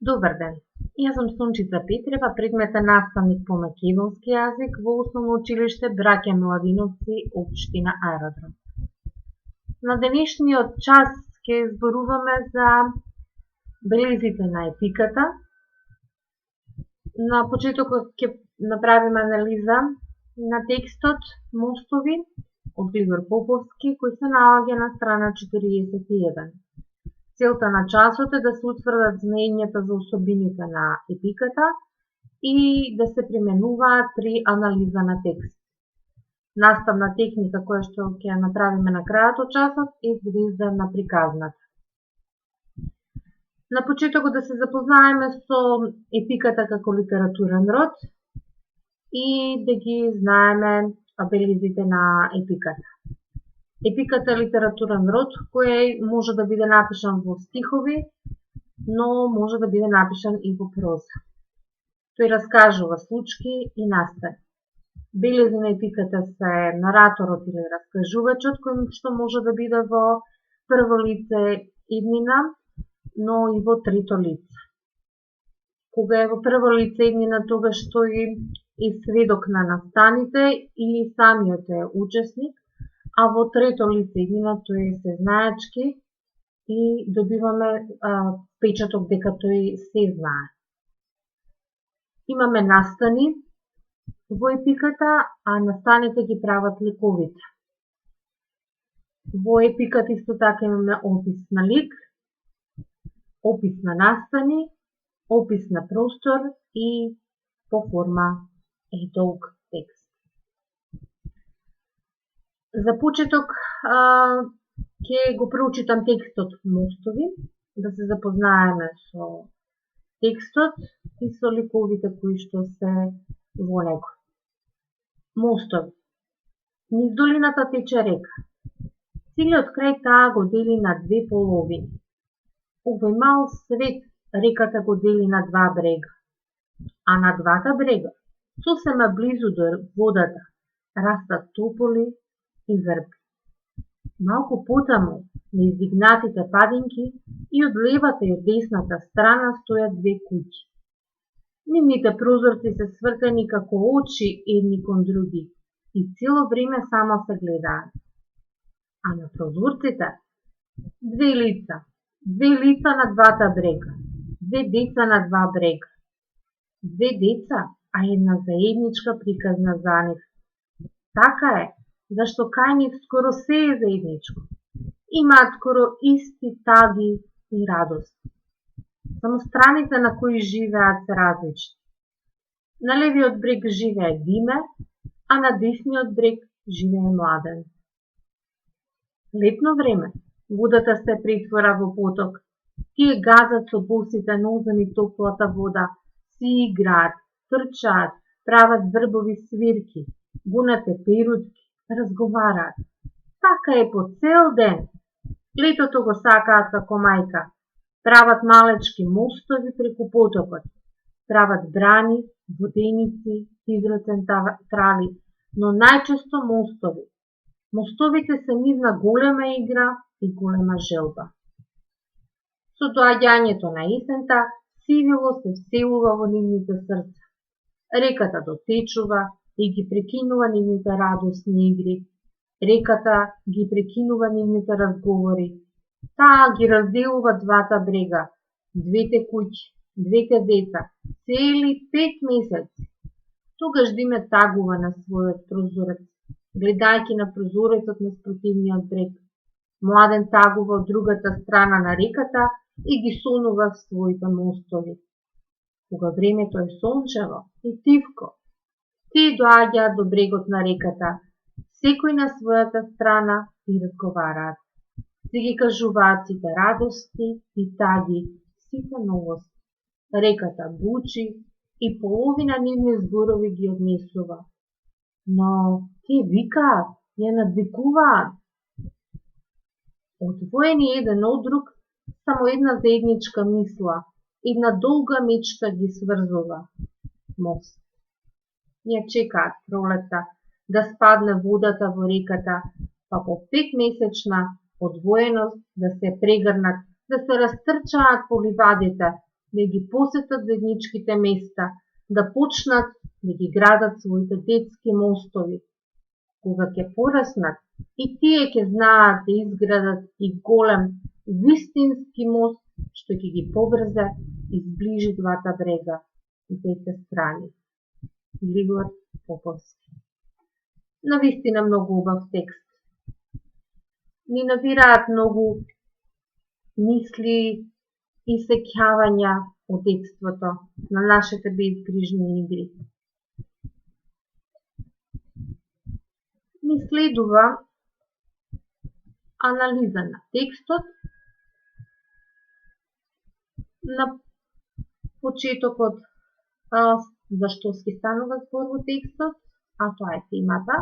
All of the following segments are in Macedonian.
Добар ден. Јас сум Сончица Петрева, предметен наставник по македонски јазик во Основно училиште Браќа Младиновци, општина Аеродром. На денешниот час ќе зборуваме за белезите на епиката. На почетокот ќе направиме анализа на текстот Мостови од Григор Поповски, кој се наоѓа на страна 41. Целта на часот е да се утврдат знаењата за особините на епиката и да се применуваат при анализа на текст. Наставна техника која што ќе направиме на крајот од часот е звездана приказната. На почетокот да се запознаеме со епиката како литературен род и да ги знаеме белезите на епиката. Епиката е литературен род кој може да биде напишан во стихови, но може да биде напишан и во проза. Тој раскажува случки и настани. Белези на епиката се нараторот или раскажувачот, кој што може да биде во прво лице иднина, но и во трето лице. Кога е во прво лице иднина, тогаш тој е сведок на настаните или самиот е учесник, а во трето лице иднина тој е сезнаечки и добиваме печаток дека тој се знае. Имаме настани во епиката, а настаните ги прават ликовите. Во епиката исто така имаме опис на лик, опис на настани, опис на простор и по форма е долг текст. За почеток ќе го проучитам текстот Мостови, да се запознаеме со текстот и со ликовите кои што се во него. Мостови. Низ долината тече река. Целиот крај таа го дели на две половини. Овој мал свет реката го дели на два брега, а на двата брега, сосема близу до водата, растат тополи и врби. Малку потаму, на издигнатите падинки, и од левата и од десната страна стојат две куќи. Нивните прозорци се свртени како очи едни кон други и цело време само се гледаат. А на прозорците две лица на двата брега, две деца на два брега. Две деца, а една заедничка приказна за нив. Така е, зашто кај нив скоро се е заедничко. Имаат скоро исти таги и радости. Само страните на кои живеат се различни. На левиот брег живее Диме, а на десниот брег живее Младен. Летно време, водата се претвора во поток. Тие газат со босите нозани топлата вода, си играат, трчаат, прават врбови свирки, гонат перутки, разговараат. Така е по цел ден. Летото го сакаат како мајка. Прават малечки мостови преку потокот. Прават брани, воденици, хидроцентрали, но најчесто мостови. Мостовите се нивна голема игра и голема желба. Со доаѓањето на есента, сивило се вселува во нивните срца. Реката дотечува и ги прекинува нивните радосни игри. Реката ги прекинува нивните разговори. Таа ги разделува двата брега, двете куќи, двете деца, цели 5 месеци. Тогаш Диме тагува на својот прозорец, гледајќи на прозорецот на спротивниот брег. Младен тагува од другата страна на реката и ги сонува своите мостови. Кога времето е сончево и тивко, тие доаѓаат до брегот на реката, секој на својата страна и разговараат. Се ги кажуваат сите радости и таги, сите новости. Реката бучи и половина нивни зборови ги однесува. Но тие викаат, ја надвикуваат. Одвоени еден од друг, само една заедничка мисла, една долга мечта ги сврзува. Мост. Ја чекаат пролетта, да спадне водата во реката, па по 5-месечна одвоеност да се прегрнат, да се растрчаат по ливадите, да ги посетат заедничките места, да почнат да ги градат своите детски мостови. Кога ќе пораснат, и тие ќе знаат да изградат и голем, вистински мост, што ќе ги поврзе и зближи двата брега, двете страни. Григор Поповски. Навистина многу убав текст. Ни навираат многу мисли и сеќавања од детството на нашите безгрижни игри. Ни следува анализа на текстот. На почетокот зашто ќе станува збор во текстот, а тоа е темата.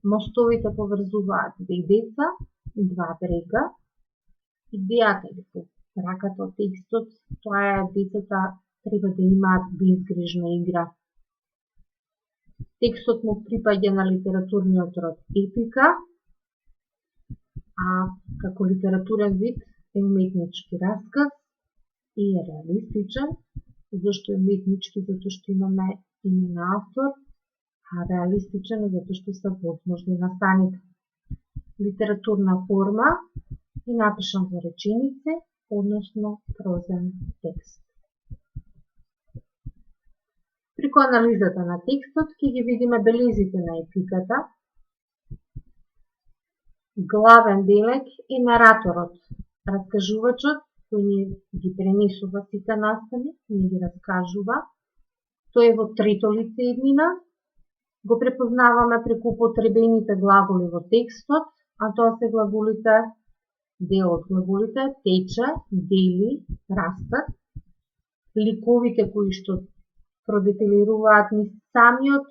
Мостовите поврзуваат две деца, два брега. Идејата или пораката од текстот, тоа е децата треба да имаат безгрижна игра. Текстот му припаѓа на литературниот род епика, а како литературен вид е уметнички расказ и е реалистичен. Зашто е уметнички? Затоа што имаме име на автор, а реалистичен е затоа што се возможни настаните. Литературна форма и напишан во реченици, односно прозен текст. Преку анализата на текстот ќе ги видиме белезите на епиката, главен белег и нараторот, раскажувачот, кој ни ги пренесува сите настани, ни ги раскажува. Тој е во трето лице еднина, го препознаваме преку употребените глаголи во текстот, а тоа се глаголите, дел од глаголите, тече, дели, растат. Ликовите кои што продеталируваат ни самиот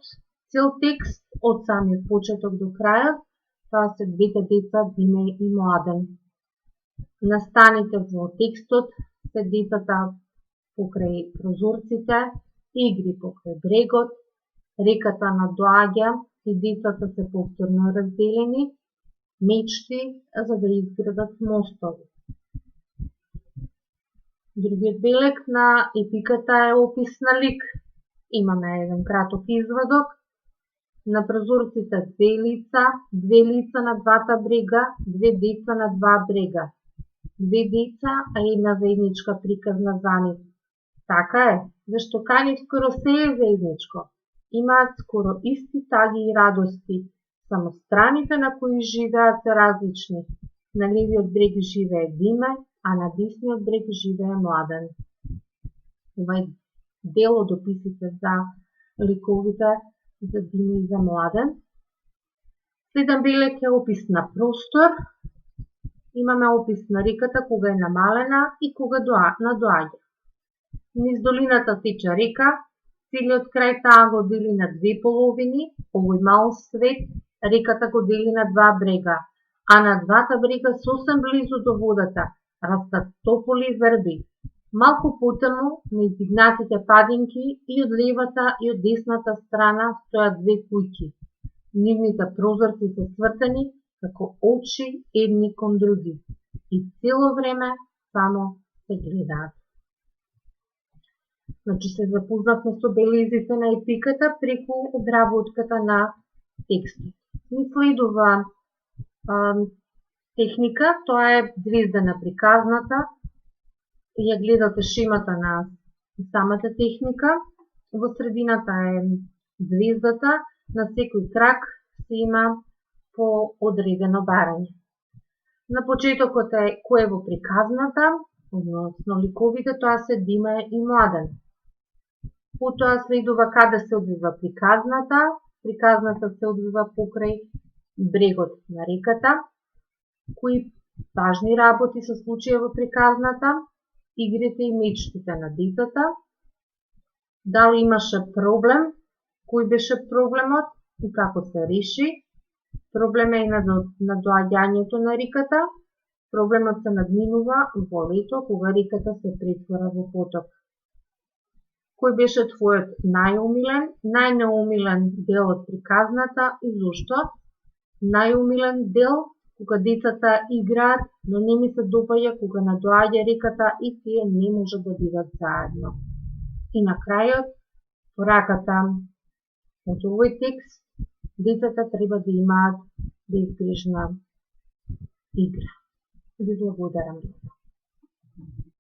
цел текст, од самиот почеток до крајот, тоа се двете деца Диме и Младен. Настаните во текстот се децата покрај прозорците, игри покрај брегот, реката надоаѓа и децата се повторно разделени, мечти за да изградат мостови. Другиот белег на епиката е опис на лик. Имаме еден краток извадок. На прозорците две лица на двата брега, две деца на два брега. Две деца, а една заедничка приказна за нив. Така е, зашто кај нив скоро се е заедничко. Имаат скоро исти таги и радости, само страните на кои живеат се различни. На левиот брег живее Диме, а на десниот брег живее Младен. Ова е дел од описите за ликовите за Диме и за Младен. Следен белег е опис на простор. Имаме опис на реката кога е намалена и кога надоаѓа. Низ долината тече река, целиот крај таа го дели на две половини, овој мал свет, реката го дели на два брега, а на двата брега сосем близу до водата растат тополи и верби. Малку потаму, на издигнатите падинки и од левата и од десната страна стојат две куќи. Нивните прозорци се свртени како очи едни кон други и цело време само се гледаат. Значи се запознавме со белезите на епиката преку обработката на текстот. Ни следува техника, тоа е звездана приказната. Ја гледате шемата на самата техника. Во средината е звездата, на секој крак се има по одредено барање. На почетокот е кој е во приказната, односно ликовите, тоа се Диме и Младен. Потоа следува каде се одвива приказната. Приказната се одвива покрај брегот на реката. Кои важни работи се случија во приказната, игрите и мечтите на децата. Дали имаше проблем, кој беше проблемот и како се реши. Проблем е на доаѓањето на реката. Проблемот се надминува во лето, кога реката се претвора во поток. Кој беше твојот најнеумилен дел од приказната и зошто? Најумилен дел, кога децата играат, но не ми се допаѓа кога надоаѓа реката и тие не можат да бидат заедно. И на крајот, пораката од овој текст, децата треба да имаат безгрешна игра. Ви благодарам.